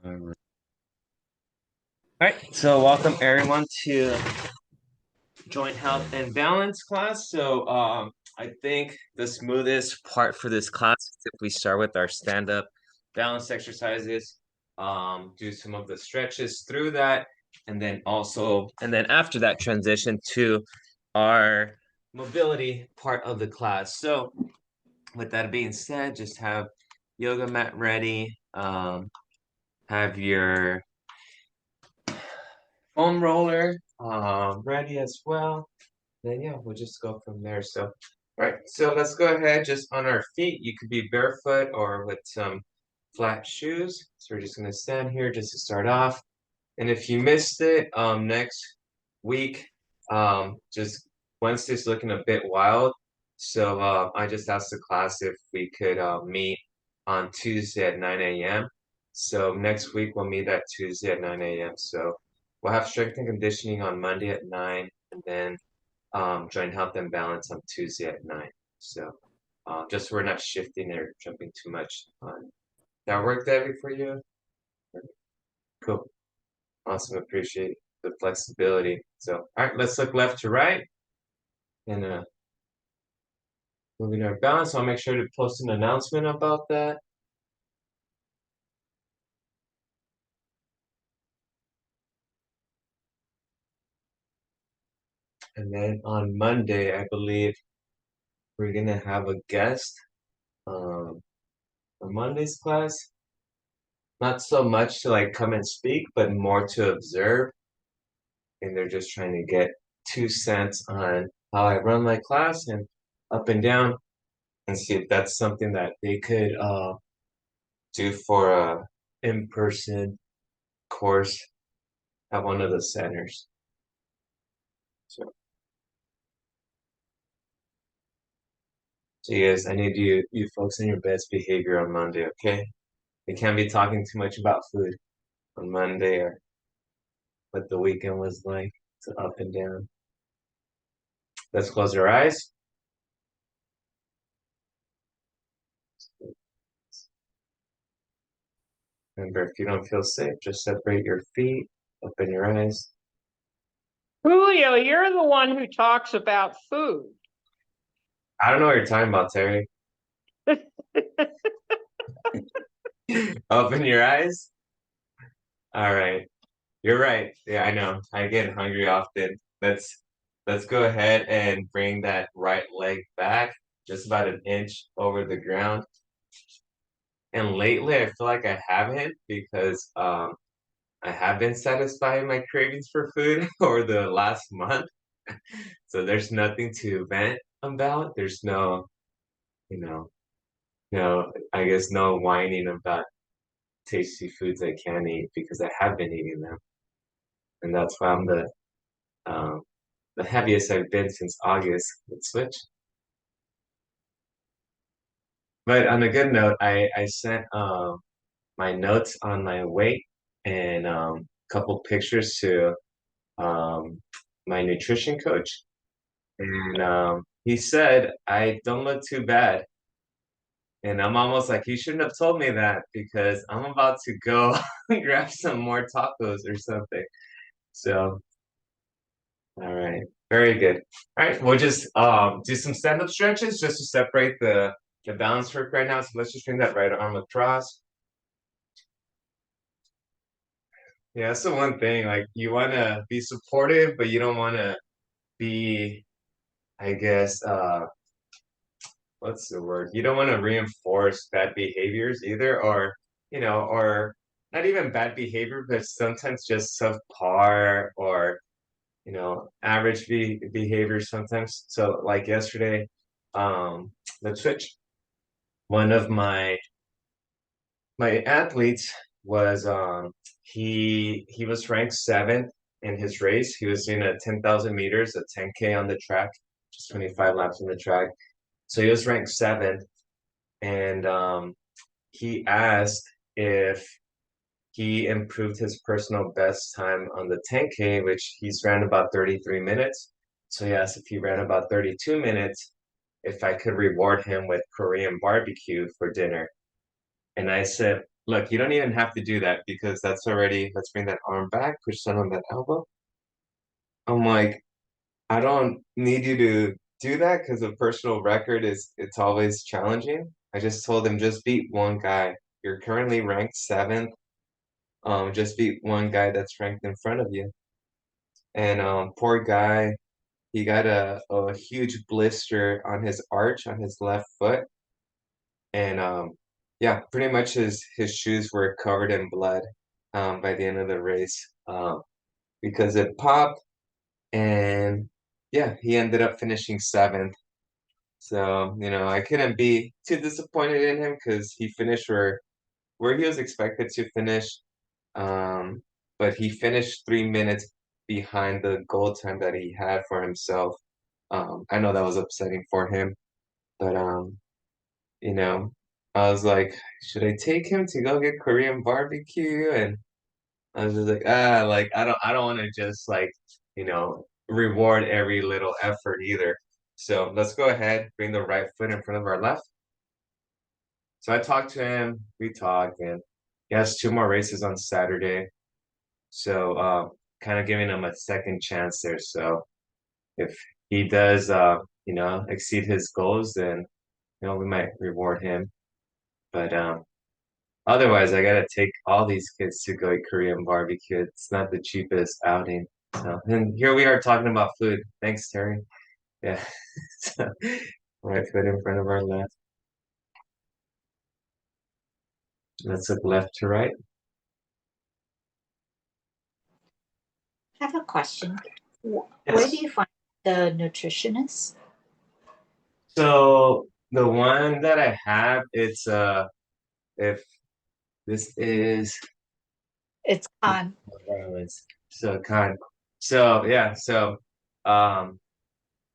All right, so welcome everyone to Joint Health and Balance class. I think the smoothest part for this class is if we start with our stand-up balance exercises, do some of the stretches through that, and then after that transition to our mobility part of the class. So with that being said, just have yoga mat ready, have your foam roller ready as well. Then yeah, we'll just go from there. So, all right, so let's go ahead just on our feet. You could be barefoot or with some flat shoes. So we're just gonna stand here just to start off. And if you missed it, next week, just Wednesday's looking a bit wild. So I just asked the class if we could meet on Tuesday at 9 a.m. So next week we'll meet at Tuesday at 9 a.m. So we'll have strength and conditioning on Monday at 9, and then joint health and balance on Tuesday at 9. So just so we're not shifting or jumping too much on. That work, Debbie, for you? Cool. Awesome. Appreciate the flexibility. So, all right, let's look left to right and moving our balance. I'll make sure to post an announcement about that. And then on Monday, I believe we're gonna have a guest for Monday's class. Not so much to like come and speak, but more to observe. And they're just trying to get 2 cents on how I run my class and up and down and see if that's something that they could do for a in-person course at one of the centers. So, so yes, I need you folks in your best behavior on Monday, okay? You can't be talking too much about food on Monday or what the weekend was like. It's up and down. Let's close our eyes. Remember, if you don't feel safe, just separate your feet, open your eyes. Julio, you're the one who talks about food. I don't know what you're talking about, Terry. Open your eyes. All right. You're right. Yeah, I know. I get hungry often. Let's go ahead and bring that right leg back just about an inch over the ground. And lately I feel like I haven't because I have been satisfying my cravings for food over the last month. So there's nothing to vent about. There's no, you know, I guess no whining about tasty foods I can eat because I have been eating them. And that's why I'm um, the heaviest I've been since August with Switch. But on a good note, I sent my notes on my weight and a couple pictures to um, my nutrition coach. And he said, I don't look too bad. And I'm almost like, you shouldn't have told me that because I'm about to go grab some more tacos or something. So, all right, very good. All right, we'll just do some stand-up stretches just to separate the balance work right now. So let's just bring that right arm across. Yeah, that's the one thing. Like you want to be supportive, but you don't want to be, I guess, what's the word? You don't want to reinforce bad behaviors either, or or not even bad behavior, but sometimes just subpar or average behavior sometimes. So like yesterday, let's switch. One of my athletes was he was ranked seventh in his race. He was doing a 10,000 meters, a 10K on the track, just 25 laps on the track. So he was ranked seventh, and he asked if he improved his personal best time on the 10K, which he's ran about 33 minutes. So he asked if he ran about 32 minutes, if I could reward him with Korean barbecue for dinner. And I said, look, you don't even have to do that because that's already, let's bring that arm back, push down on that elbow. I'm like, I don't need you to do that because the personal record is it's always challenging. I just told him just beat one guy. You're currently ranked seventh. Just beat one guy that's ranked in front of you. And poor guy, he got a huge blister on his arch on his left foot. And yeah, pretty much his shoes were covered in blood by the end of the race because it popped. And yeah, he ended up finishing seventh. So, I couldn't be too disappointed in him because he finished where he was expected to finish. Um, but he finished 3 minutes behind the goal time that he had for himself. I know that was upsetting for him, but you know, I was like, should I take him to go get Korean barbecue? And I was just like, like I don't want to just like, reward every little effort either. So let's go ahead, bring the right foot in front of our left. So I talked to him, we talked, and he has two more races on Saturday. So kind of giving him a second chance there. So if he does exceed his goals, then we might reward him. But otherwise I gotta take all these kids to go eat Korean barbecue. It's not the cheapest outing. So and here we are talking about food. Thanks, Terry. Yeah. So, right foot in front of our left. Let's look left to right. I have a question. Where Yes. do you find the nutritionist? So the one that I have, it's if this is It's on. so kind. So yeah, so um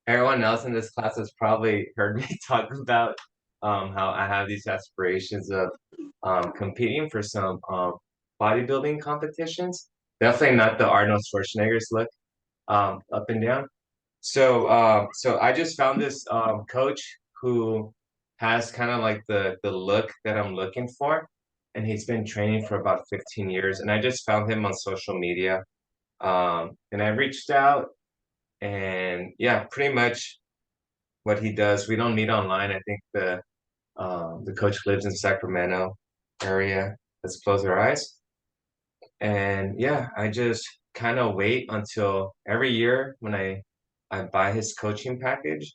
everyone else in this class has probably heard me talk about how I have these aspirations of competing for some bodybuilding competitions. Definitely not the Arnold Schwarzenegger's look up and down. So I just found this coach who has kind of like the look that I'm looking for, and he's been training for about 15 years. And I just found him on social media, and I reached out, and yeah, pretty much what he does. We don't meet online. I think the coach lives in Sacramento area. Let's close our eyes, and yeah, I just kind of wait until every year when I buy his coaching package.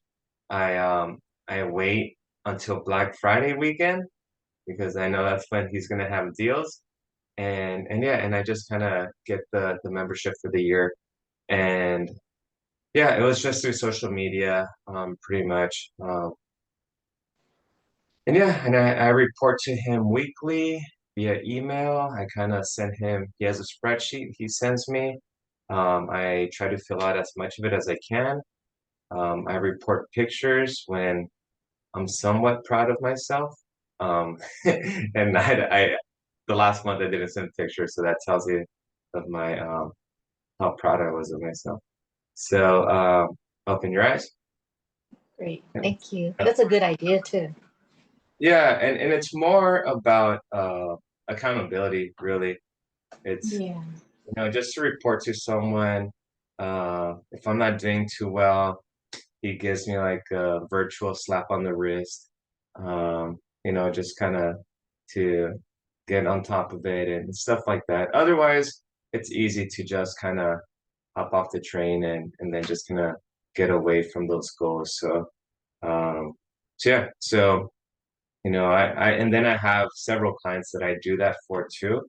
I wait until Black Friday weekend because I know that's when he's gonna have deals. And yeah, and I just kind of get the membership for the year. And yeah, it was just through social media, pretty much. And yeah, and I report to him weekly via email. I kind of send him, he has a spreadsheet he sends me. I try to fill out as much of it as I can. I report pictures when I'm somewhat proud of myself. Um, and the last month I didn't send pictures, so that tells you of my how proud I was of myself. So open your eyes. Great. Thank you. That's a good idea too. Yeah, and it's more about accountability, really. It's Yeah. just to report to someone. If I'm not doing too well, he gives me like a virtual slap on the wrist. Just kind of to get on top of it and stuff like that. Otherwise, it's easy to just kind of hop off the train and then just kind of get away from those goals. Um, so yeah, so and then I have several clients that I do that for too.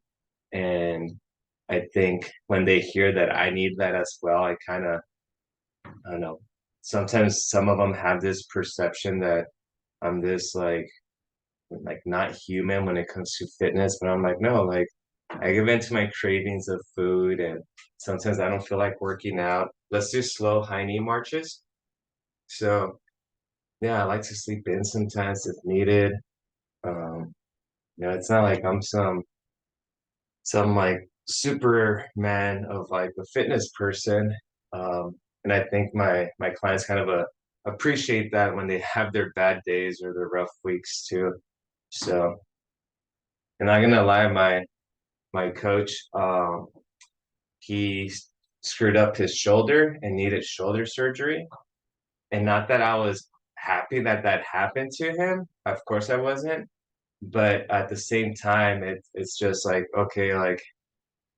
And I think when they hear that I need that as well, I don't know, sometimes some of them have this perception that I'm this like not human when it comes to fitness, but I'm like, no, like I give in to my cravings of food and sometimes I don't feel like working out. Let's do slow high knee marches. So yeah, I like to sleep in sometimes if needed. Um, it's not like I'm some like superman of like a fitness person. And I think my clients kind of appreciate that when they have their bad days or their rough weeks too. So And not gonna lie, my coach, he screwed up his shoulder and needed shoulder surgery. And not that I was happy that that happened to him. Of course I wasn't. But at the same time, it's just like, okay, like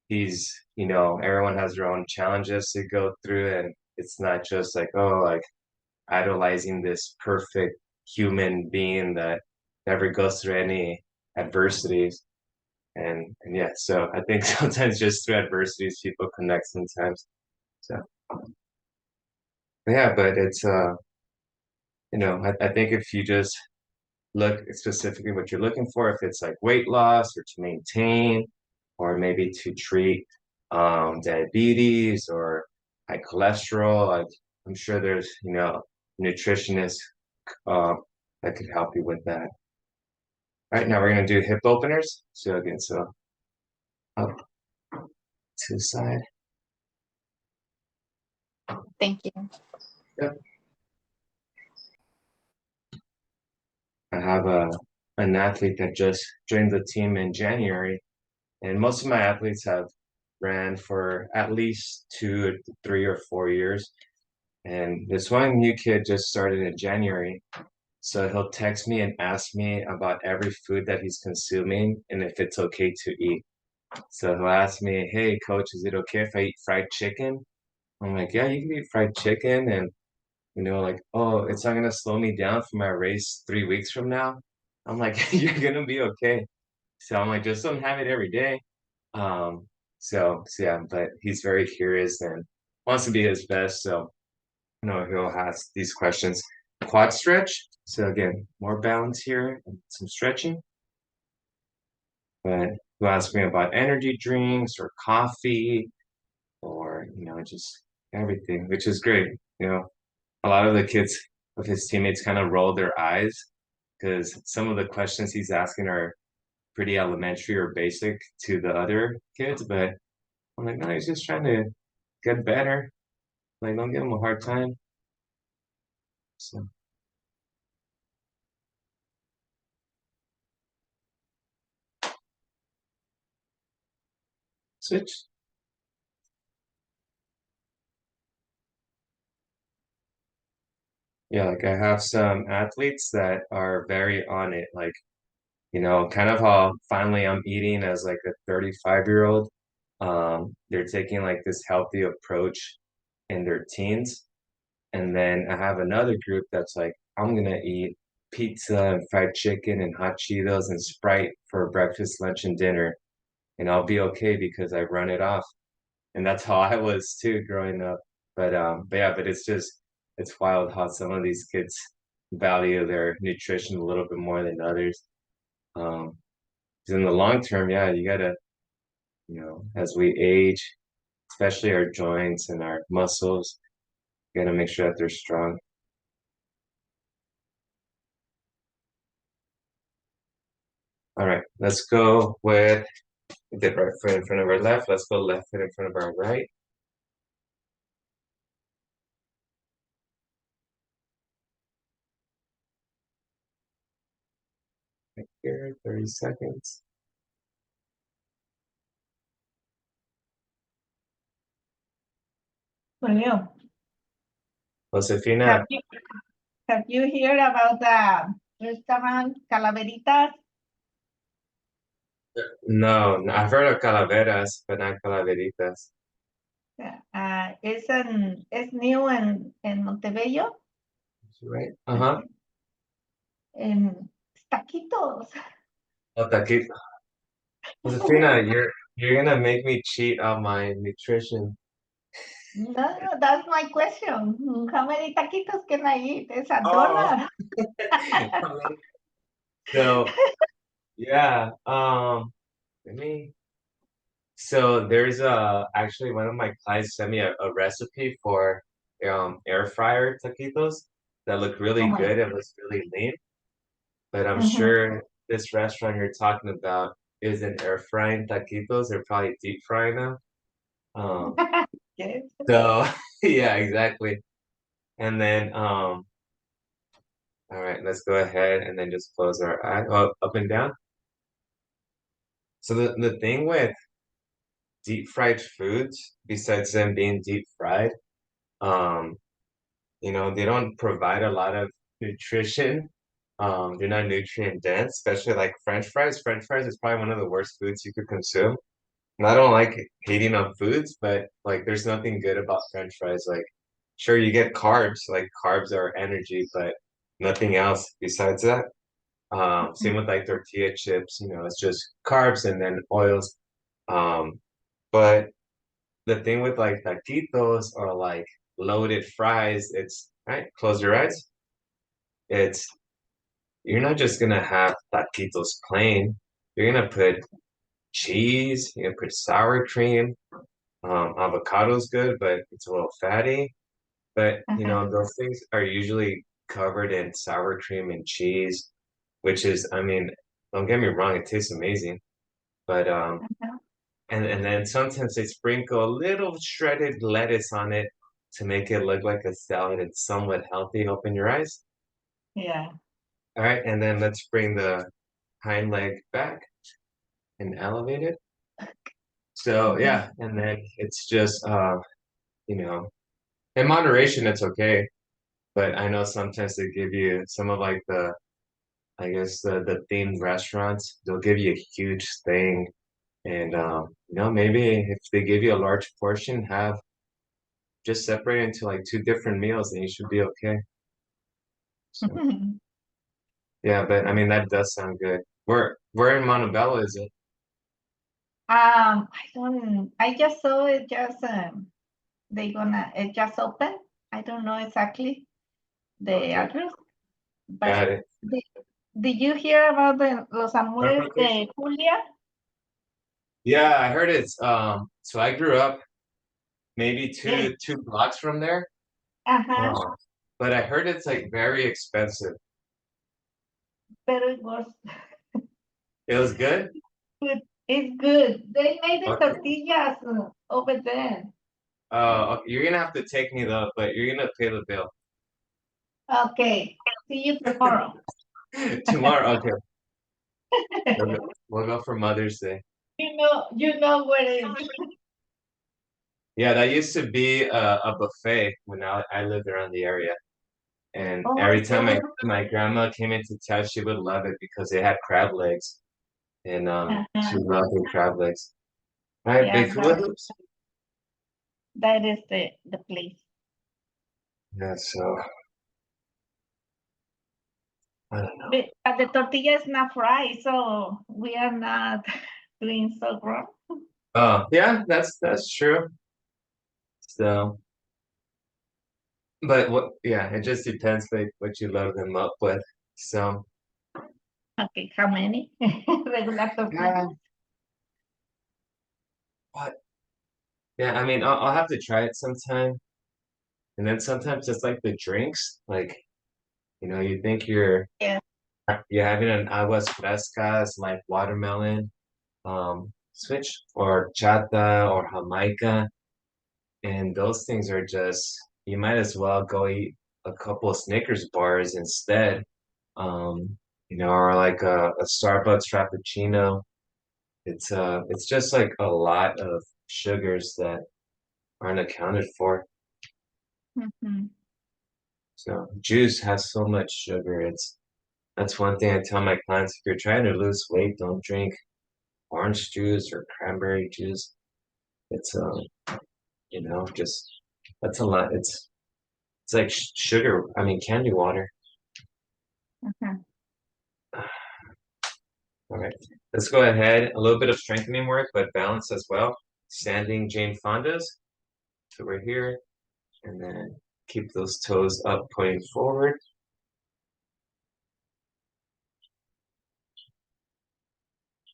he's, everyone has their own challenges to go through, and it's not just like, oh, like idolizing this perfect human being that never goes through any adversities. And yeah, so I think sometimes just through adversities people connect sometimes. So yeah, but it's I think if you just look specifically what you're looking for, if it's like weight loss or to maintain, or maybe to treat diabetes or high cholesterol, I'm sure there's, nutritionists uh, that could help you with that. All right, now we're gonna do hip openers. So again, so up to the side. Thank you. Yep. I have an athlete that just joined the team in January, and most of my athletes have ran for at least 2 or 3 or 4 years. And this one new kid just started in January. So he'll text me and ask me about every food that he's consuming and if it's okay to eat. So he'll ask me, hey, coach, is it okay if I eat fried chicken? I'm like, yeah, you can eat fried chicken. And, like, oh, it's not going to slow me down for my race 3 weeks from now. I'm like, you're going to be okay. So I'm like, just don't have it every day. So yeah, but he's very curious and wants to be his best. So, he'll ask these questions. Quad stretch. So again, more balance here and some stretching. But he'll ask me about energy drinks or coffee or, just everything, which is great. A lot of the kids of his teammates kind of roll their eyes because some of the questions he's asking are pretty elementary or basic to the other kids, but I'm like, no, he's just trying to get better. Like, don't give him a hard time. So, switch. Yeah, like I have some athletes that are very on it, like, kind of how finally I'm eating as like a 35-year-old. They're taking like this healthy approach in their teens. And then I have another group that's like, I'm gonna eat pizza and fried chicken and hot Cheetos and Sprite for breakfast, lunch, and dinner. And I'll be okay because I run it off. And that's how I was too growing up. But yeah, but it's wild how some of these kids value their nutrition a little bit more than others. Um, 'Cause in the long term, yeah, you gotta, as we age, especially our joints and our muscles, you gotta make sure that they're strong. All right, let's go with we did right foot in front of our left. Let's go left foot in front of our right. Right here, 30 seconds. Julio, Josefina, have you have you heard about the restaurant Calaveritas? no, I've heard of calaveras, but not calaveritas. It's new in Montebello, Right? Uh-huh. en taquitos. Oh, taquito. Josefina, you're gonna make me cheat on my nutrition. No, that's my question. How many taquitos can I eat? It's Oh. $1. So yeah, let me. So there's actually one of my clients sent me a recipe for air fryer taquitos that look Oh really my. good and was really lean. But I'm Mhm. sure this restaurant you're talking about isn't air frying taquitos. They're probably deep frying them. Um, Yes. so yeah, exactly. And then all right, let's go ahead and then just close our eye. Oh, up and down. So the thing with deep fried foods, besides them being deep fried, um, they don't provide a lot of nutrition. They're not nutrient dense, especially like French fries. French fries is probably one of the worst foods you could consume. And I don't like hating on foods, but like there's nothing good about French fries. Like, sure, you get carbs, like carbs are energy, but nothing else besides that. Same with like tortilla chips, it's just carbs and then oils. Um, but the thing with like taquitos or like loaded fries, it's right, close your eyes. It's You're not just gonna have taquitos plain. You're gonna put cheese, you're gonna put sour cream. Avocado's good, but it's a little fatty. But Uh-huh. those things are usually covered in sour cream and cheese, which is, I mean, don't get me wrong, it tastes amazing. But Uh-huh. and then sometimes they sprinkle a little shredded lettuce on it to make it look like a salad. It's somewhat healthy. Open your eyes. Yeah. All right, and then let's bring the hind leg back and elevate it. So Mhm. yeah, and then it's just you know, in moderation, it's okay. But I know sometimes they give you some of like I guess the themed restaurants, they'll give you a huge thing. And maybe if they give you a large portion, have just separate into like two different meals and you should be okay. So yeah, but I mean that does sound good. Where in Montebello is it? I just saw it it just open. I don't know exactly the Okay, address, but got it. did, did you hear about the Los Amores Replication? de Julia? Yeah, I heard it's so I grew up maybe Yes. two blocks from there. Uh-huh. Um, but I heard it's like very expensive. But it was It was good? good. It's good. They made the Okay. tortillas over there. Okay, you're gonna have to take me though, but you're gonna pay the bill. Okay. See you tomorrow. Tomorrow, okay. We'll go for Mother's Day. You know what it is. Yeah, that used to be a buffet when I lived around the area. And Oh, every time yeah. my grandma came into town, she would love it because they had crab legs. And she Uh-huh. loved the crab legs. All right, Yeah, big hula hoops. that is the place. Yeah, so I don't know. But the tortilla is not fried, so we are not doing so wrong. Oh, yeah, that's true. So, but yeah, it just depends like what you load them up with. So, Okay, how many? Regular yeah, tortillas? but yeah, I mean, I'll have to try it sometime. And then sometimes it's like the drinks, like, you think Yeah. you're having an aguas frescas like watermelon, switch or chata or Jamaica, and those things are just you might as well go eat a couple of Snickers bars instead, or like a Starbucks Frappuccino. It's just like a lot of sugars that aren't accounted for. Mhm. So juice has so much sugar. That's one thing I tell my clients, if you're trying to lose weight, don't drink orange juice or cranberry juice. It's just that's a lot. It's like sugar. I mean, candy water. Mhm. All right, let's go ahead. A little bit of strengthening work, but balance as well. Standing Jane Fondas. So we're here, and then keep those toes up, pointing forward.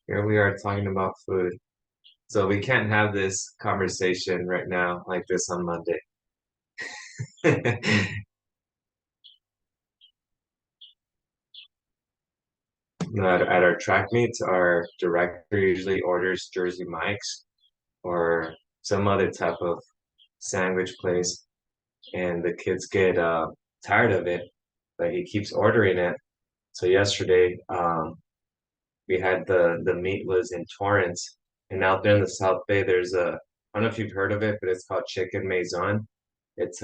Here we are talking about food. So we can't have this conversation right now like this on Monday. At our track meets, our director usually orders Jersey Mike's or some other type of sandwich place, and the kids get tired of it, but he keeps ordering it. So yesterday, we had the meet was in Torrance, and out there in the South Bay, there's I don't know if you've heard of it, but it's called Chicken Maison. It's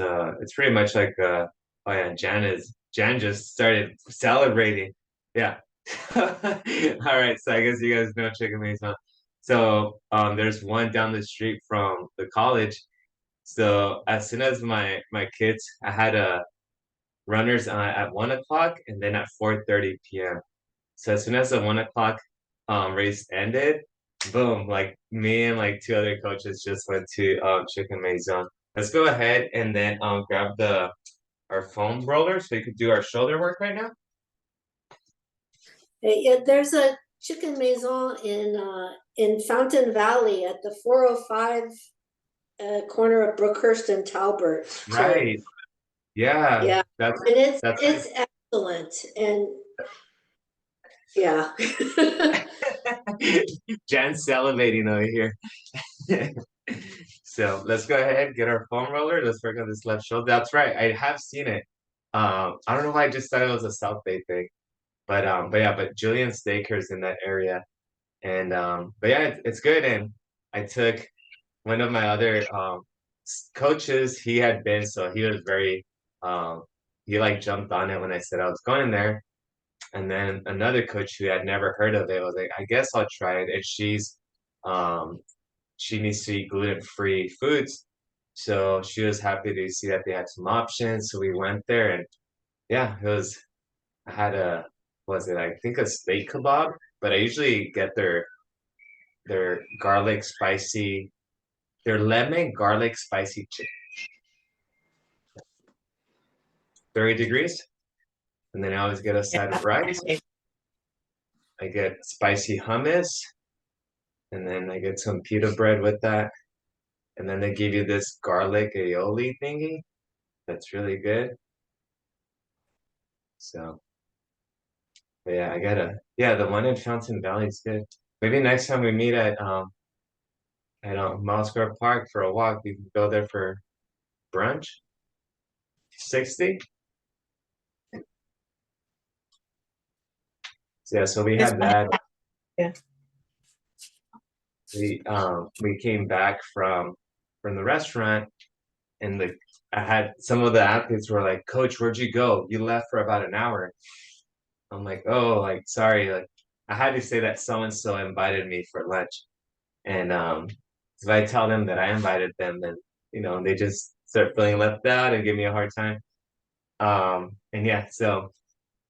pretty much like oh yeah, Jan just started celebrating. Yeah. All right, so I guess you guys know Chicken Maison. So there's one down the street from the college. So as soon as my kids, I had a runners at 1 o'clock and then at 4:30 p.m. So as soon as the 1 o'clock race ended, boom, like me and like two other coaches just went to Chicken Maison. Let's go ahead and then grab the our foam roller so you could do our shoulder work right now. Yeah, there's a chicken maison in Fountain Valley at the 405 corner of Brookhurst and Talbert. too. Right. Yeah. Yeah. That's And that's it's excellent. And yeah. Jan's salivating over here. So let's go ahead, get our foam roller. Let's work on this left shoulder. That's right. I have seen it. I don't know why I just thought it was a South Bay thing. But yeah, but Julian Staker's in that area. And but yeah, it's good. And I took one of my other coaches, he had been, so he was very he like jumped on it when I said I was going there. And then another coach who had never heard of it was like, I guess I'll try it. And um she needs to eat gluten-free foods. So she was happy to see that they had some options. So we went there and yeah, it was I had a was it I think a steak kebab, but I usually get their garlic spicy their lemon garlic spicy chicken. 30 degrees. And then I always get a side of rice. I get spicy hummus. And then I get some pita bread with that. And then they give you this garlic aioli thingy. That's really good. So, but yeah, the one in Fountain Valley is good. Maybe next time we meet at Miles Square Park for a walk, we can go there for brunch. 60. So yeah, so we had that. Yeah. We came back from the restaurant and I had some of the athletes were like, Coach, where'd you go? You left for about an hour. I'm like, oh, like sorry, like I had to say that so and so invited me for lunch. And if I tell them that I invited them, then they just start feeling left out and give me a hard time. And yeah, so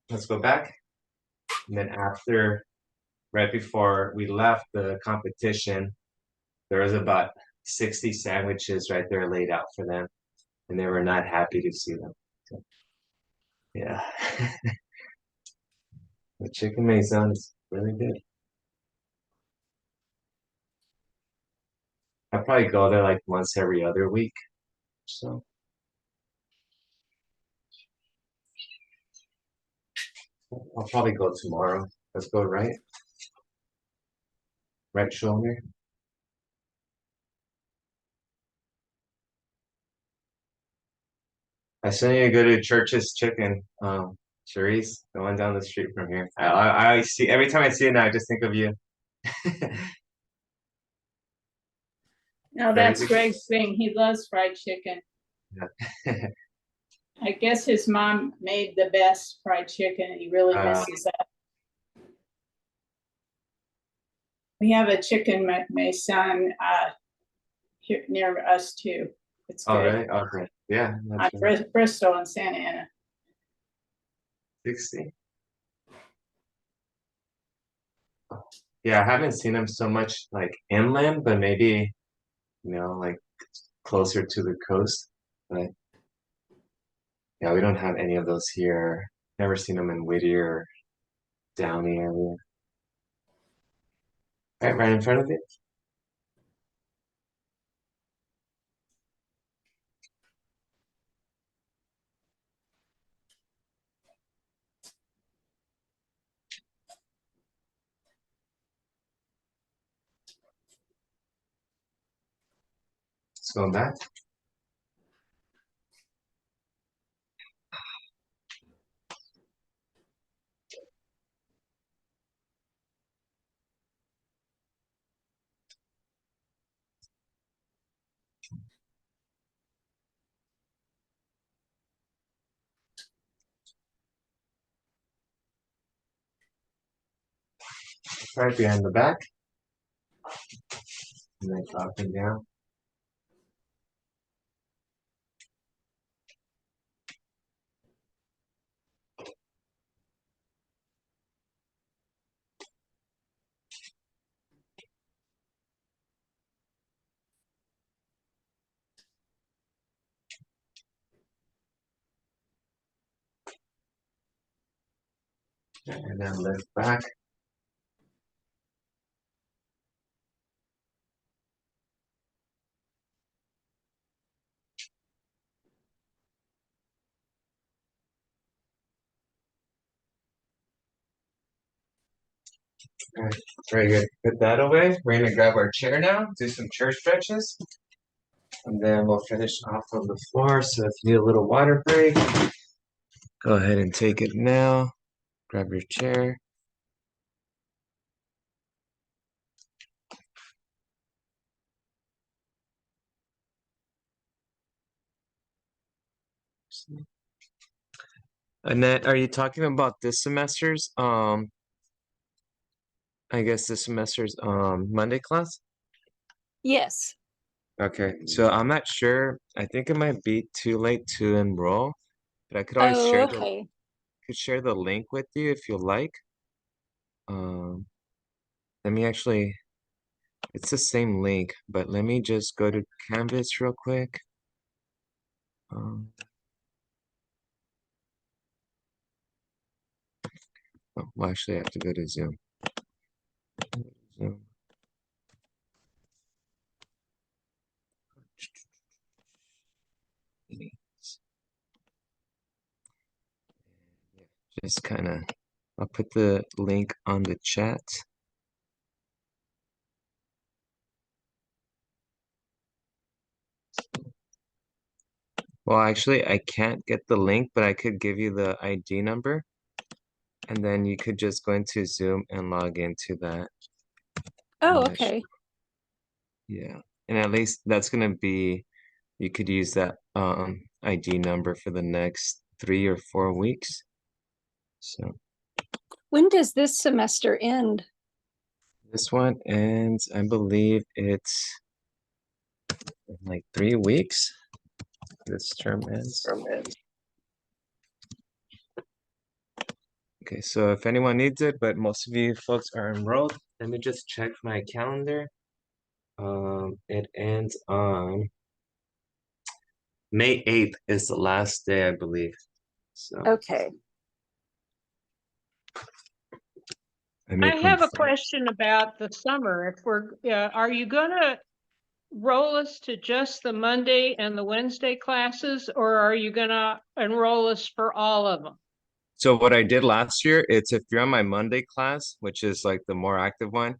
let's go back. And then right before we left the competition, there was about 60 sandwiches right there laid out for them, and they were not happy to see them. So, yeah. The chicken maison is really good. I probably go there like once every other week. So I'll probably go tomorrow. Let's go right shoulder. I still need to go to Church's Chicken, Charisse, the one down the street from here. I see every time I see it now, I just think of you. No, that's Greg's thing. He loves fried chicken. Yeah. I guess his mom made the best fried chicken and he really misses that. We have a chicken maison here near us too. It's Oh, good. really? Okay. Yeah. On Bristol and Santa Ana. 60. Yeah, I haven't seen him so much like inland, but maybe, like closer to the coast. But yeah, we don't have any of those here. Never seen them in Whittier, Downey area. Right in front of it. Let's go back. Right behind the back. And then dropping down. And then lift back. Alright, very good. Put that away. We're gonna grab our chair now, do some chair stretches. And then we'll finish off on the floor. So if you need a little water break, go ahead and take it now. Grab your chair. Annette, are you talking about this semester's I guess this semester's Monday class? Yes. Okay, so I'm not sure. I think it might be too late to enroll, but I could always Oh, share okay. could share the link with you if you like. Let me actually, it's the same link, but let me just go to Canvas real quick. Oh, well, actually, I have to go to Zoom. Zoom. Just kind of, I'll put the link on the chat. Well, actually, I can't get the link, but I could give you the ID number. And then you could just go into Zoom and log into that. Oh, And that okay. Yeah. And at least that's going to be, you could use that ID number for the next 3 or 4 weeks. So When does this semester end? this one ends, I believe it's in like 3 weeks. This term ends. Okay, so if anyone needs it, but most of you folks are enrolled, let me just check my calendar. It ends on May 8th is the last day, I believe. So Okay. I have a question about the summer. If we're, are you gonna roll us to just the Monday and the Wednesday classes, or are you gonna enroll us for all of them? So what I did last year, it's if you're on my Monday class, which is like the more active one,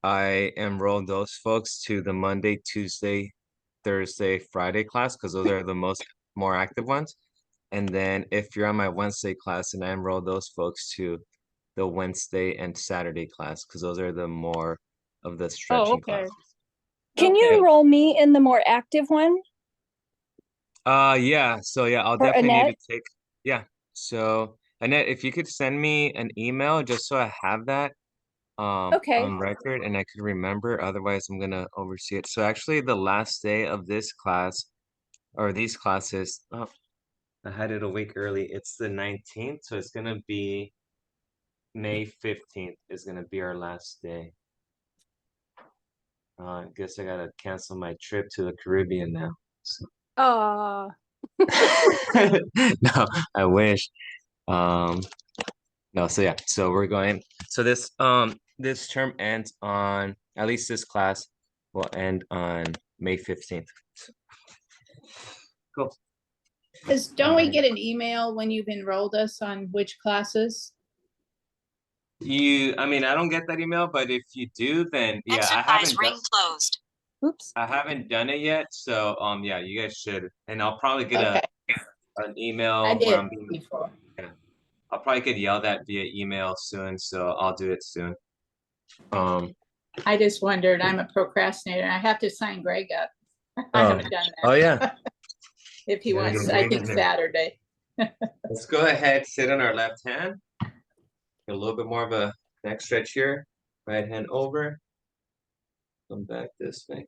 I enrolled those folks to the Monday, Tuesday, Thursday, Friday class because those are the more active ones. And then if you're on my Wednesday class, and I enroll those folks to the Wednesday and Saturday class because those are the more of the stretching okay. classes. Can you Okay. enroll me in the more active one? Yeah. So yeah, I'll For definitely need Annette? to take. Yeah. So Annette, if you could send me an email just so I have that Okay. on record and I could remember. Otherwise, I'm gonna oversee it. So actually, the last day of this class or these classes. Oh, I had it a week early. It's the 19th, so it's gonna be May 15th is gonna be our last day. I guess I gotta cancel my trip to the Caribbean now. So. No, I wish. No, so yeah, so we're going. So this term ends on, at least this class will end on May 15th. Cool. Don't we get an email when you've enrolled us on which classes? I mean, I don't get that email, but if you do, then yeah, Exercise ring closed. Oops. I haven't done it yet. So yeah, you guys should, and I'll probably get Okay, an email I where did I'm being, before. I'll probably get yelled at via email soon, so I'll do it soon. I just wondered, I'm a procrastinator. I have to sign Greg up. I Oh. haven't done Oh, that. yeah. If he Yeah, wants, you're I right think in there. Saturday. Let's go ahead, sit on our left hand. A little bit more of a neck stretch here. Right hand over. Come back this way.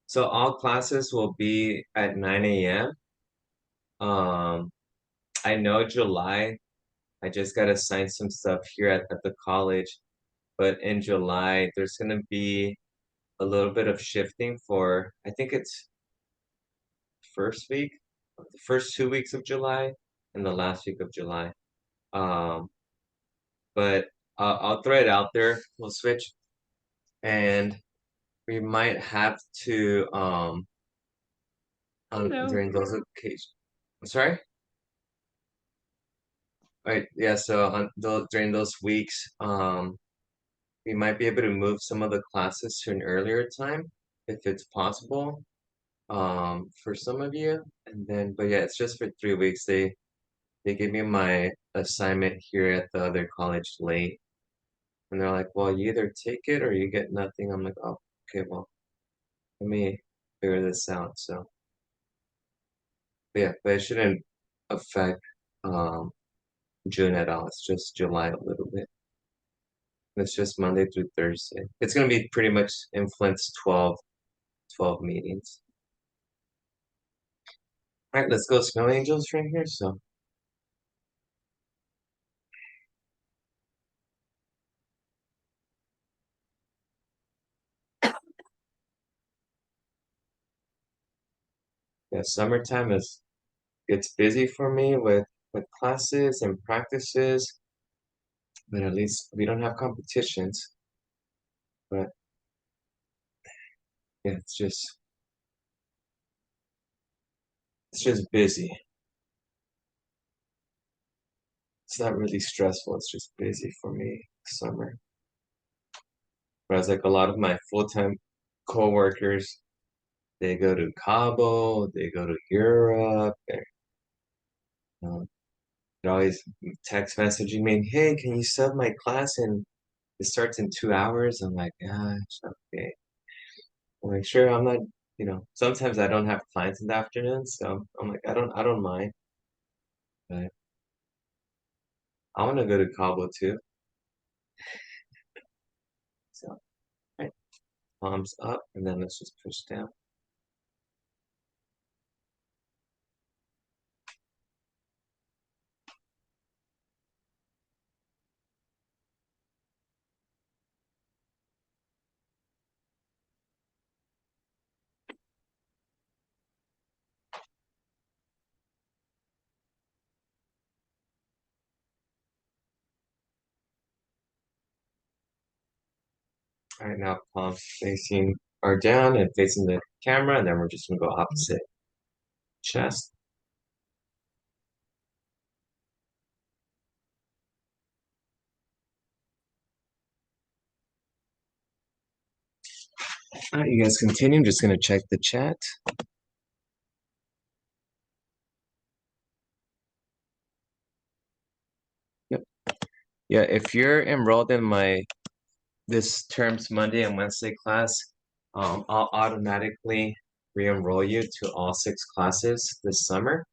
So all classes will be at 9 a.m. I know July, I just got assigned some stuff here at the college, but in July, there's going to be a little bit of shifting for, I think it's the first 2 weeks of July and the last week of July. Um, but I'll throw it out there. We'll switch, and we might have to No. during those occasions. I'm sorry. Right, yeah. So during those weeks, we might be able to move some of the classes to an earlier time if it's possible. For some of you, and then, but yeah, it's just for 3 weeks. They gave me my assignment here at the other college late, and they're like, "Well, you either take it or you get nothing." I'm like, "Oh, okay, well, let me figure this out." So, yeah, but it shouldn't affect June at all. It's just July a little bit. It's just Monday through Thursday. It's gonna be pretty much influence 12 meetings. All right, let's go snow angels right here. So. Yeah, summertime gets busy for me with classes and practices, but at least we don't have competitions. But yeah, it's just busy. It's not really stressful, it's just busy for me summer. Whereas like a lot of my full-time coworkers, they go to Cabo, they go to Europe, they're always text messaging me, "Hey, can you sub my class and it starts in 2 hours?" I'm like, "Gosh, okay." I'm like, sure, I'm not, sometimes I don't have clients in the afternoon, so I'm like, I don't mind, but I want to go to Cabo too. So, right, palms up, and then let's just push down. All right, now palms facing are down and facing the camera, and then we're just gonna go opposite chest. All right, you guys continue. I'm just gonna check the chat. Yep. Yeah, if you're enrolled in this term's Monday and Wednesday class, I'll automatically re-enroll you to all 6 classes this summer.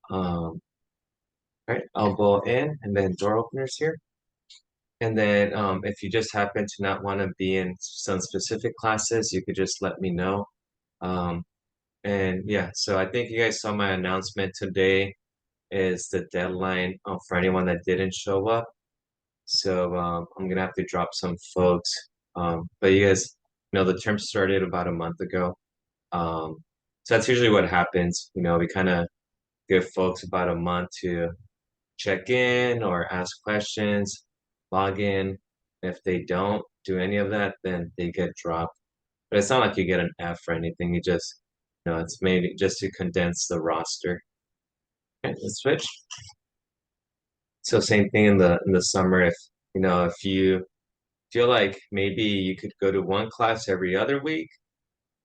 Right, elbow in, and then door openers here. And then if you just happen to not want to be in some specific classes, you could just let me know. And yeah, so I think you guys saw my announcement today is the deadline for anyone that didn't show up. So I'm gonna have to drop some folks. But you guys know the term started about a month ago. So that's usually what happens. We kind of give folks about a month to check in or ask questions, log in. If they don't do any of that, then they get dropped. But it's not like you get an F or anything. You just, it's made just to condense the roster. Okay, let's switch. So same thing in the summer. If you feel like maybe you could go to one class every other week,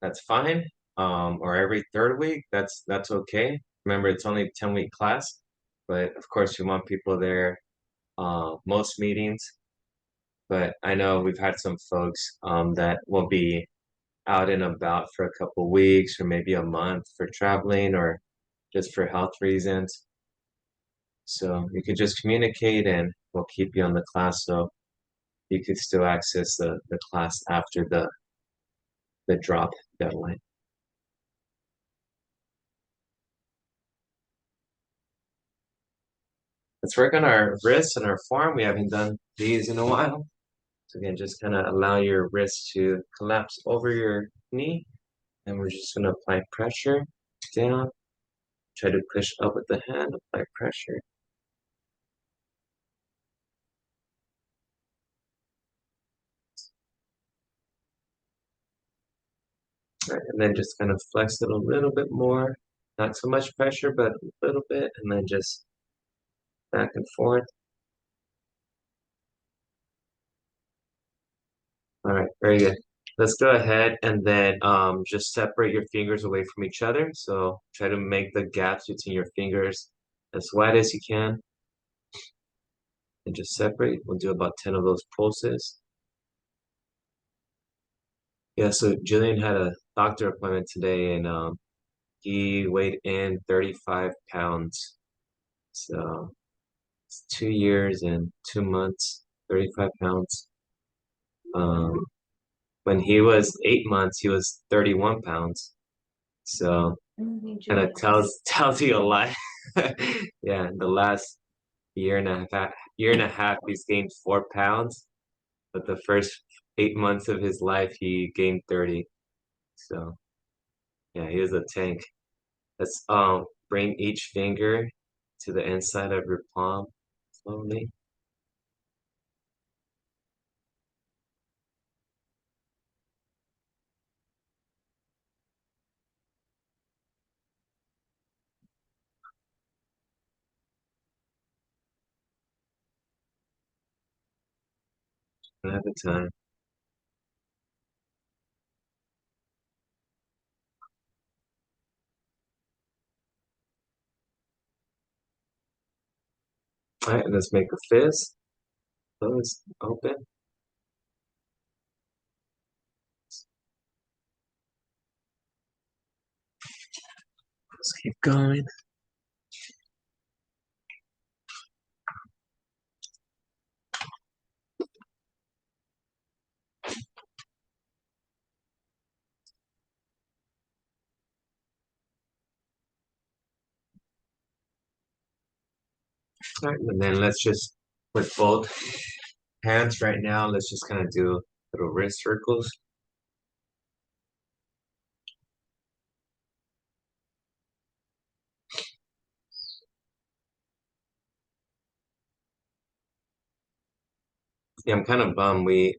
that's fine. Or every third week, that's okay. Remember, it's only a 10-week class, but of course you want people there most meetings. But I know we've had some folks that will be out and about for a couple weeks or maybe a month for traveling or just for health reasons. So you could just communicate and we'll keep you on the class so you could still access the class after the drop deadline. Let's work on our wrists and our forearm. We haven't done these in a while. So again, just kind of allow your wrist to collapse over your knee. And we're just going to apply pressure down. Try to push up with the hand, apply pressure. All right, and then just kind of flex it a little bit more. Not so much pressure, but a little bit. And then just back and forth. All right, very good. Let's go ahead and then just separate your fingers away from each other. So try to make the gaps between your fingers as wide as you can. And just separate. We'll do about 10 of those pulses. Yeah, so Jillian had a doctor appointment today and he weighed in 35 pounds. So it's 2 years and 2 months, 35 pounds. When he was 8 months, he was 31 pounds. So kind of tells you a lot. Yeah, the last year and a half, he's gained 4 pounds, but the first 8 months of his life, he gained 30. So yeah, he was a tank. Let's bring each finger to the inside of your palm slowly. One at a time. All right, let's make a fist. Close, open. Let's keep going. All right, and then let's just, with both hands right now, let's just kind of do little wrist circles. Yeah, I'm kind of bummed. We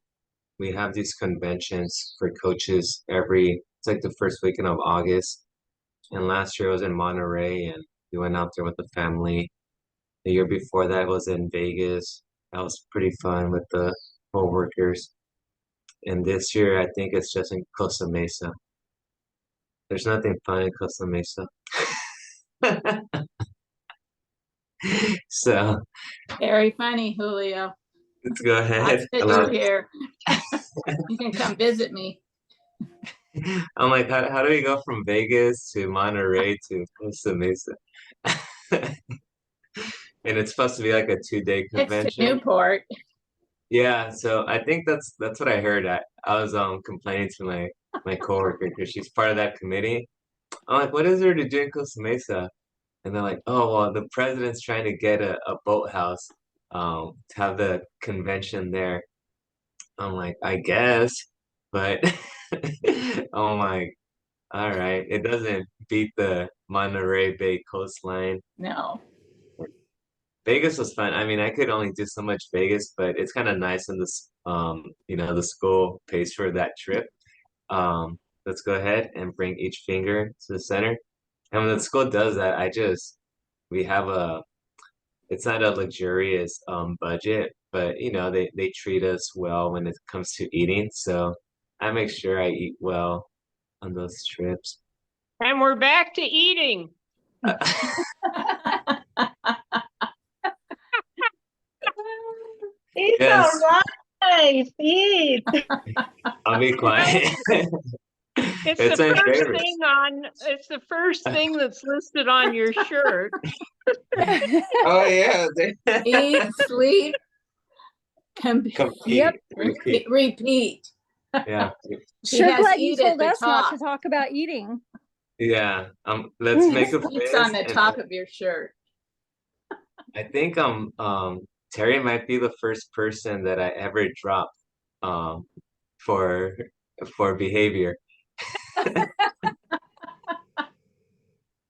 have these conventions for coaches it's like the first weekend of August. And last year I was in Monterey and we went out there with the family. The year before that was in Vegas. That was pretty fun with the co-workers. And this year I think it's just in Costa Mesa. There's nothing fun in Costa Mesa. So Very funny, Julio. let's go Lots ahead. to do here. You can come visit me. I'm like, how do we go from Vegas to Monterey to Costa Mesa? And it's supposed to be like a 2-day It's to convention. Newport. Yeah, so I think that's what I heard. I was complaining to my coworker because she's part of that committee. I'm like, what is there to do in Costa Mesa? And they're like, oh well, the president's trying to get a boathouse to have the convention there. I'm like, I guess, but oh my, all right, it doesn't beat the Monterey Bay coastline. No. Vegas was fun. I mean, I could only do so much Vegas, but it's kind of nice in this, the school pays for that trip. Let's go ahead and bring each finger to the center. And when the school does that, we have it's not a luxurious budget, but you know, they treat us well when it comes to eating, so I make sure I eat well on those trips. And we're back to eating. It's Yes. all right. Eat. I'll be quiet. It's It's the my first favorite. thing on, it's the first thing that's listed on your shirt. Oh yeah, Eat, sleep, compete, Yep. repeat. repeat. Yeah, She Sure has glad you eat at told the us not to top. talk about eating. yeah. Let's make a It's fist, on the and top of your shirt. I think Terry might be the first person that I ever dropped um for behavior.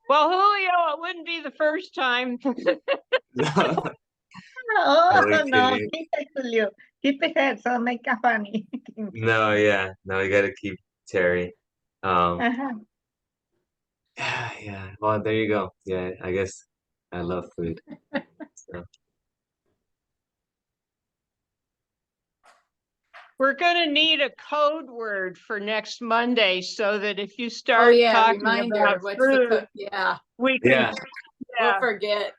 Well, Julio, it wouldn't be the first time. Oh, Totally no. kidding. Keep it, Julio. Keep it head, so make a funny. No, yeah, no, you gotta keep Terry. Uh-huh. Yeah. Well, there you go. Yeah, I guess I love food. So. We're gonna need a code word for next Monday so that if you Oh, start yeah, talking reminder, about what's the, food, yeah, we can, Yeah, we'll yeah. forget.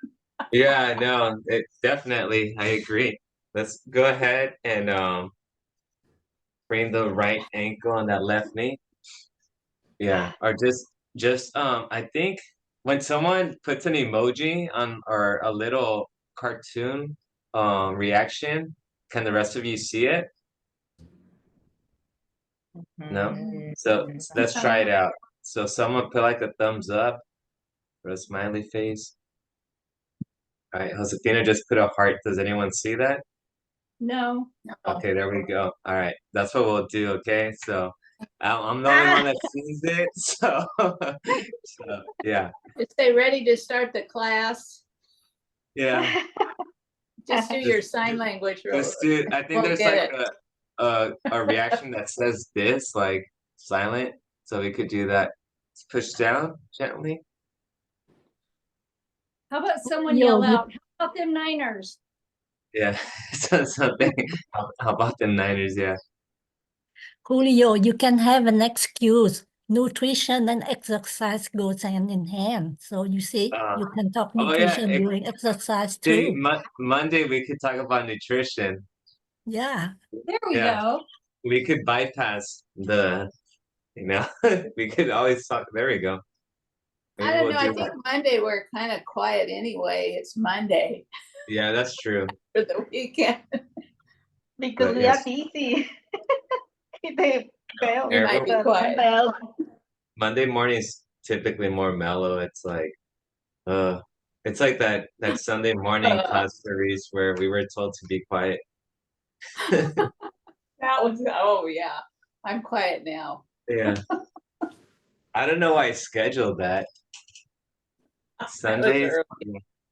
yeah, no, it definitely, I agree. Let's go ahead and bring the right ankle on that left knee. Yeah, or just I think when someone puts an emoji on or a little cartoon reaction, can the rest of you see it? No? So let's try it out. So someone put like a thumbs up or a smiley face. All right, Josefina just put a heart. Does anyone see that? No. Okay, there we go. All right, that's what we'll do. Okay, so I'm the only one that sees it. So, so yeah, Just say ready to start the class. yeah. Just do your sign language. Just do. I think We'll there's get like a reaction that says this, like silent. So we could do that. Push down gently. How about someone Yo, yell you- out, how about them Niners? Yeah, so something. How about them Niners? Yeah. Julio, you can have an excuse. Nutrition and exercise goes hand in hand. So you see, you can talk Oh yeah. nutrition during exercise See, too. Monday we could talk about nutrition. Yeah. There we Yeah. go. We could bypass the, we could always talk. There we go. Maybe I don't we'll know, I do think that. Monday we're kind of quiet anyway. It's Monday Yeah, that's true. for the weekend. Because But we yes. are busy. They fail. We might be quiet. Monday morning's typically more mellow. It's like that Sunday morning class series where we were told to be quiet. That was, oh yeah, I'm quiet now. Yeah. I don't know why I scheduled that. Sundays.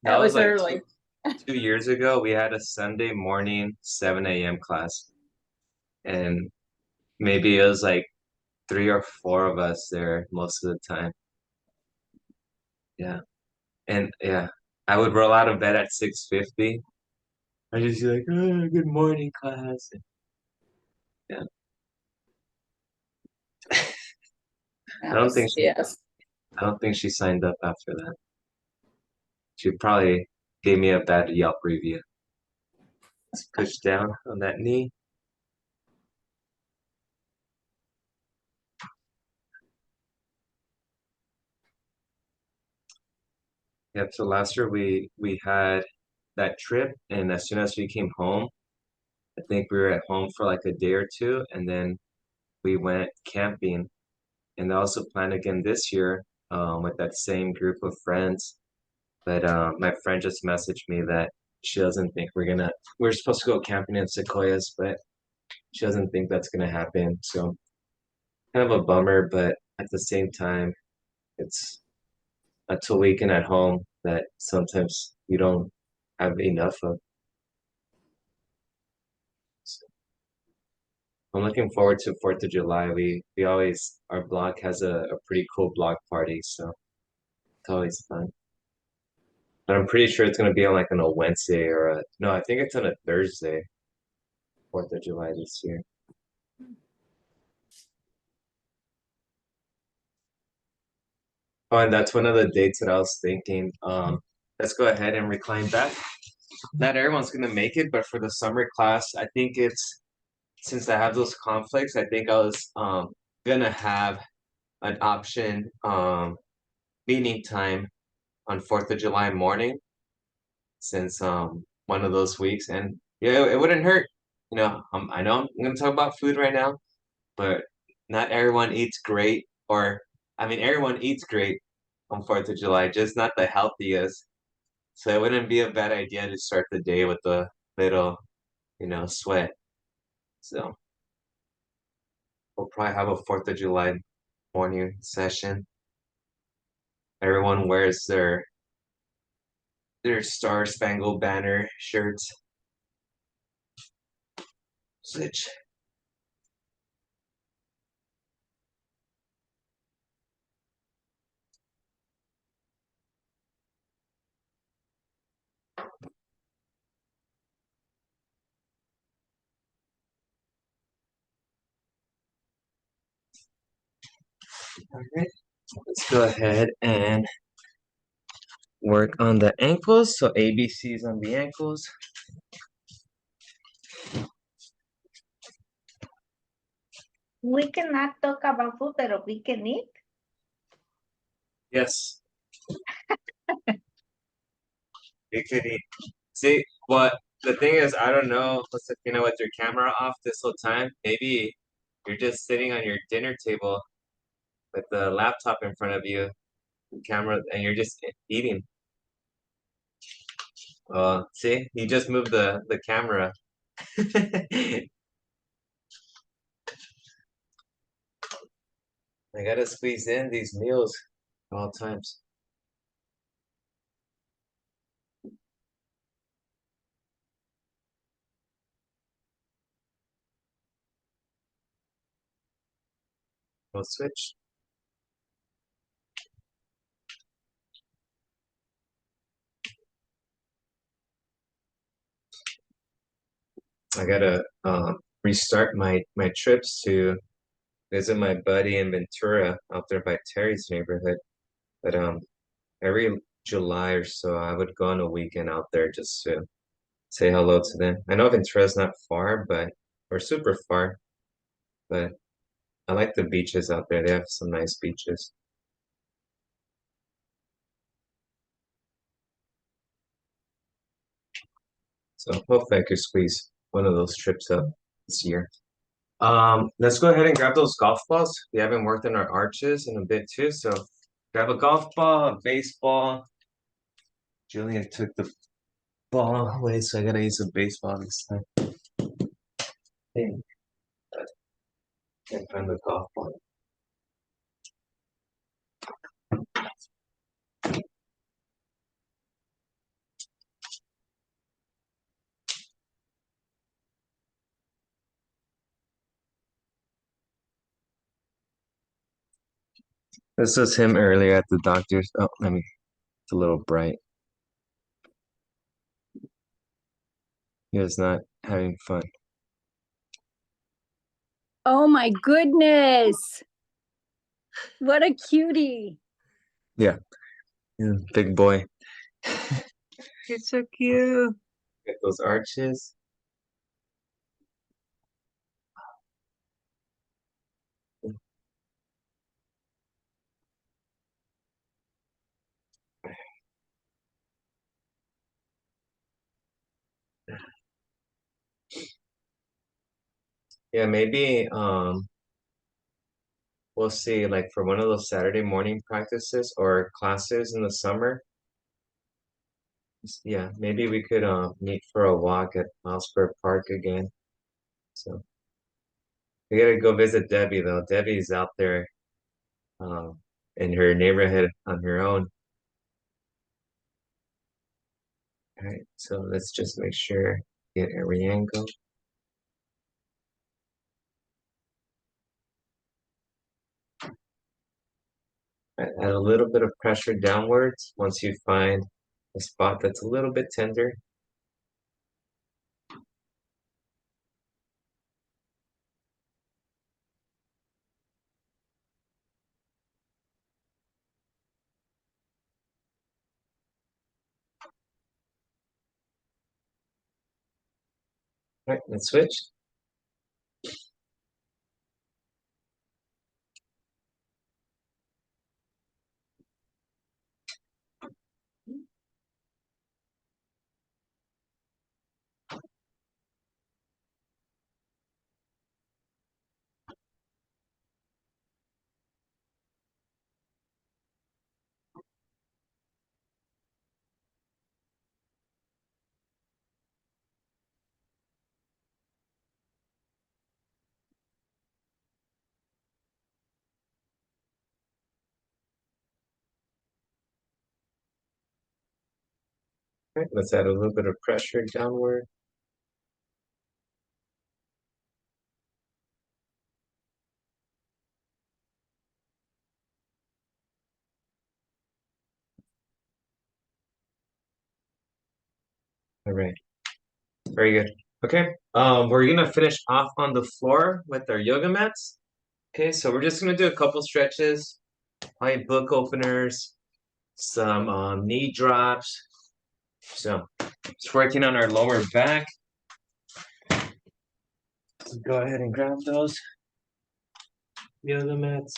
That was like early. 2 years ago, we had a Sunday morning 7 a.m. class. And maybe it was like 3 or 4 of us there most of the time. Yeah. And yeah, I would roll out of bed at 6:50. I just be like, oh, good morning, class. Yeah. That was, yes. I don't think she signed up after that. She probably gave me a bad Yelp review. Let's push down on that knee. Yep, so last year we had that trip, and as soon as we came home, I think we were at home for like a day or two, and then we went camping. And I also plan again this year with that same group of friends. But my friend just messaged me that she doesn't think we're supposed to go camping in Sequoias, but she doesn't think that's gonna happen. So kind of a bummer, but at the same time, it's a weekend at home that sometimes you don't have enough of. So I'm looking forward to 4th of July. We always, our block has a pretty cool block party, so it's always fun. But I'm pretty sure it's gonna be on like on a Wednesday or a no, I think it's on a Thursday, 4th of July this year. Oh, and that's one of the dates that I was thinking. Let's go ahead and recline back. Not everyone's gonna make it, but for the summer class, I think it's since I have those conflicts, I think I was gonna have an option meeting time on 4th of July morning since one of those weeks, and yeah, it wouldn't hurt. You know, I know I'm gonna talk about food right now, but not everyone eats great, or I mean, everyone eats great on 4th of July, just not the healthiest. So it wouldn't be a bad idea to start the day with a little, sweat. So we'll probably have a 4th of July morning session. Everyone wears their Star Spangled Banner shirts. Switch. All right, let's go ahead and work on the ankles. So ABCs on the ankles. We cannot talk about food, but we can eat. Yes. You could eat. See, what the thing is, I don't know, Josefina, with your camera off this whole time, maybe you're just sitting on your dinner table with the laptop in front of you, camera, and you're just eating. See, you just moved the camera. I gotta squeeze in these meals at all times. We'll switch. I gotta restart my trips to visit my buddy in Ventura out there by Terry's neighborhood. But every July or so, I would go on a weekend out there just to say hello to them. I know Ventura's not far, or super far, but I like the beaches out there. They have some nice beaches. So hopefully I could squeeze one of those trips up this year. Let's go ahead and grab those golf balls. We haven't worked on our arches in a bit too, so grab a golf ball, a baseball. Julian took the ball away, so I gotta use a baseball this time. Can't find the golf ball. This was him earlier at the doctor's. Oh, it's a little bright. He was not having fun. Oh my goodness. What a cutie. Yeah, big boy. It's so cute. Get those arches. Yeah, maybe we'll see, like for one of those Saturday morning practices or classes in the summer. Yeah, maybe we could meet for a walk at Milesburg Park again. So we gotta go visit Debbie though. Debbie's out there in her neighborhood on her own. All right, so let's just make sure get every angle. Add a little bit of pressure downwards once you find a spot that's a little bit tender. All right, let's switch. All right, let's add a little bit of pressure downward. All right, very good. Okay, we're gonna finish off on the floor with our yoga mats. Okay, so we're just gonna do a couple stretches, light book openers, some knee drops. So just working on our lower back. So go ahead and grab those yoga mats.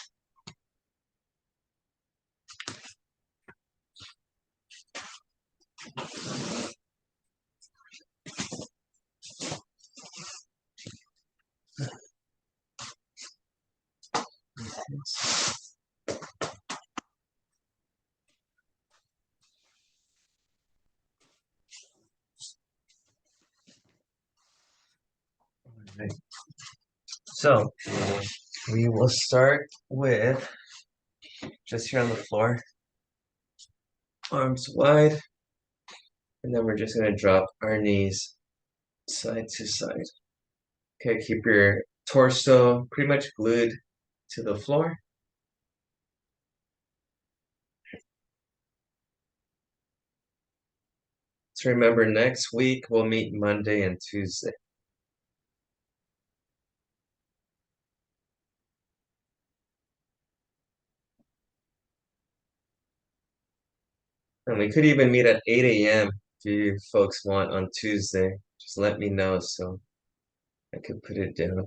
Alright. So we will start with just here on the floor, arms wide, and then we're just gonna drop our knees side to side. Okay, keep your torso pretty much glued to the floor. So remember, next week we'll meet Monday and Tuesday. And we could even meet at 8 a.m. if you folks want on Tuesday. Just let me know so I could put it down.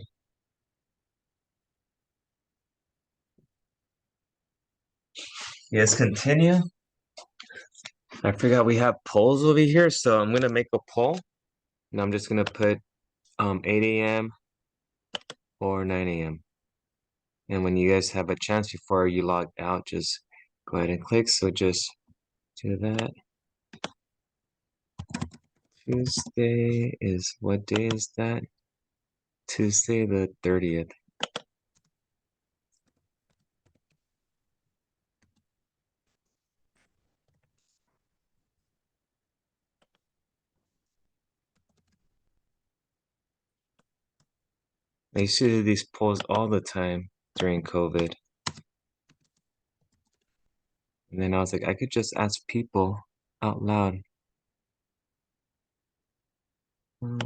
Yes, continue. I forgot we have polls over here, so I'm gonna make a poll, and I'm just gonna put 8 a.m. or 9 a.m. And when you guys have a chance before you log out, just go ahead and click. So just do that. Tuesday is, what day is that? Tuesday the 30th. I used to do these polls all the time during COVID. And then I was like, I could just ask people out loud. All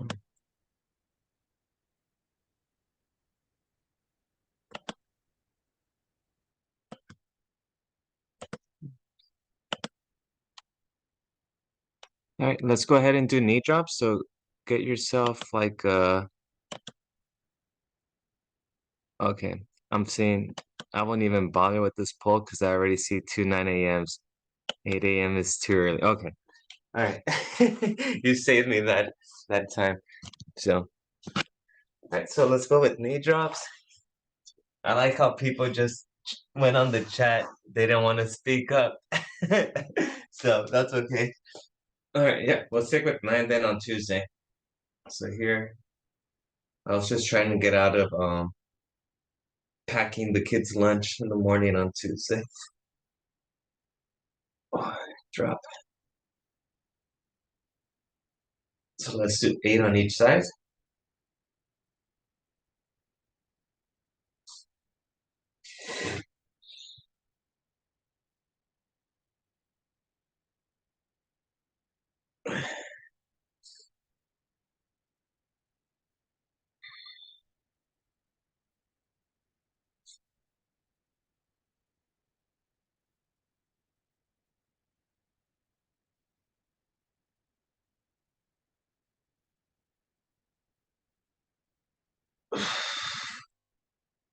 right, let's go ahead and do knee drops. So get yourself like okay, I'm saying I won't even bother with this poll because I already see two 9 a.m.s. 8 a.m. is too early. Okay. All right. You saved me that time. So all right, so let's go with knee drops. I like how people just went on the chat. They didn't want to speak up. So that's okay. All right, yeah, we'll stick with 9 then on Tuesday. So here, I was just trying to get out of packing the kids' lunch in the morning on Tuesday. Oh, drop. So let's do 8 on each side.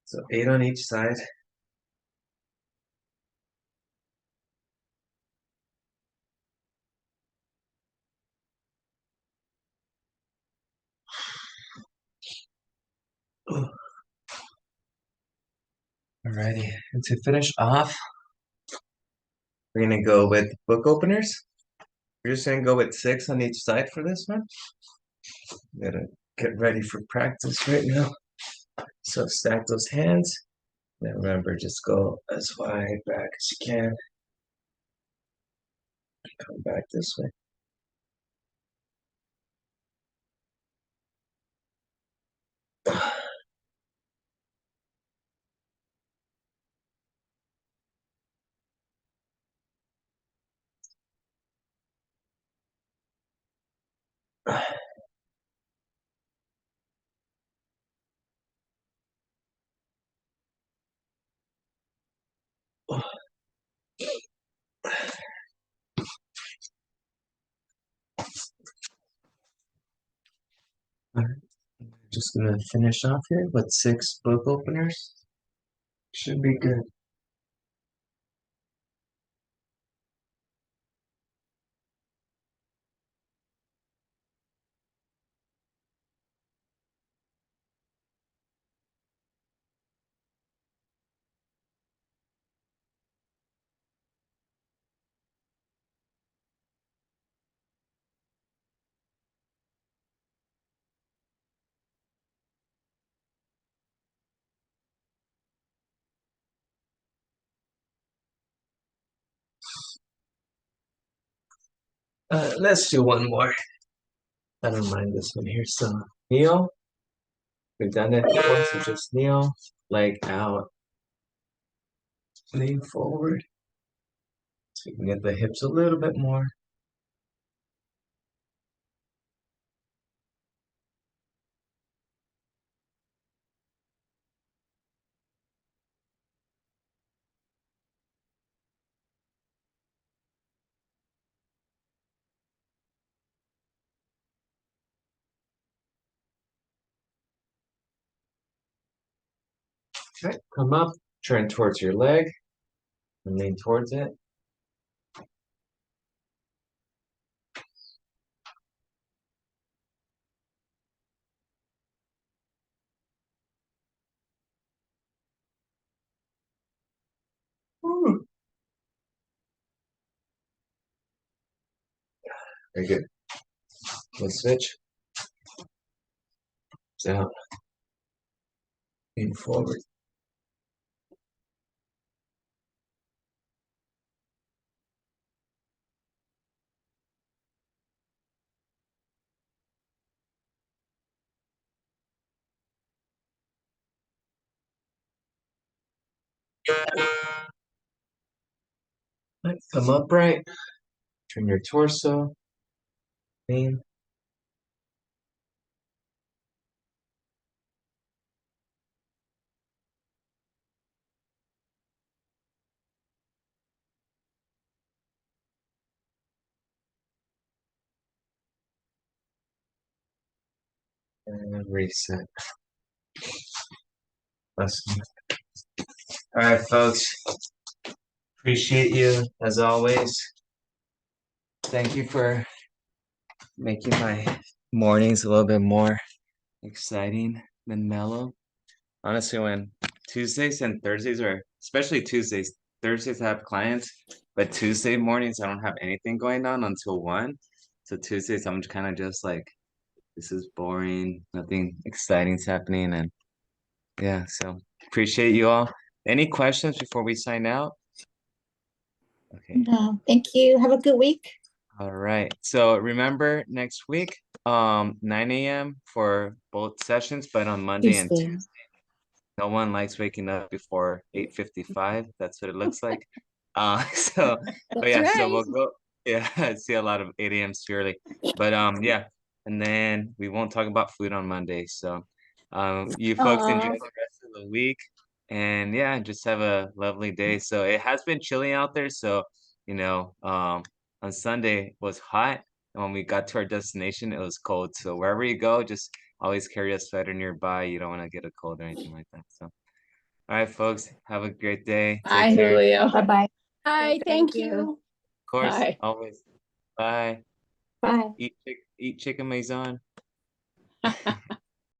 So 8 on each side. Alrighty, and to finish off, we're gonna go with book openers. We're just gonna go with 6 on each side for this one. Gotta get ready for practice right now. So stack those hands. Then remember, just go as wide back as you can. Come back this way. Just gonna finish off here with 6 book openers. Should be good. Let's do one more. I don't mind this one here. So kneel. We've done it before, so just kneel, leg out, lean forward. So you can get the hips a little bit more. Okay, come up, turn towards your leg, and lean towards it. Woo. Very good. Let's switch. Down. Lean forward. Come upright. Turn your torso. Lean. And reset. Awesome. All right, folks. Appreciate you as always. Thank you for making my mornings a little bit more exciting than mellow. Honestly, when Tuesdays and Thursdays are, especially Tuesdays, Thursdays I have clients, but Tuesday mornings I don't have anything going on until 1. So Tuesdays I'm kind of just like, this is boring, nothing exciting's happening, and yeah, so appreciate you all. Any questions before we sign out? Okay. No, thank you. Have a good week. All right. So remember next week, 9 a.m. for both sessions, but on Monday and Tuesday. Tuesday. No one likes waking up before 8:55. That's what it looks like. So but yeah, That's so we'll right. go. Yeah, I see a lot of 8 a.m. early. But yeah, and then we won't talk about food on Monday. So you folks enjoy Aw. the rest of the week. And yeah, just have a lovely day. So it has been chilly out there. So, on Sunday was hot. And when we got to our destination, it was cold. So wherever you go, just always carry a sweater nearby. You don't want to get a cold or anything like that. So, all right, folks, have a great day. Bye, Take care. Julio. Bye-bye. Hi, Thank thank you. you. Of course, Bye. always. Bye. Bye. Eat chicken maison.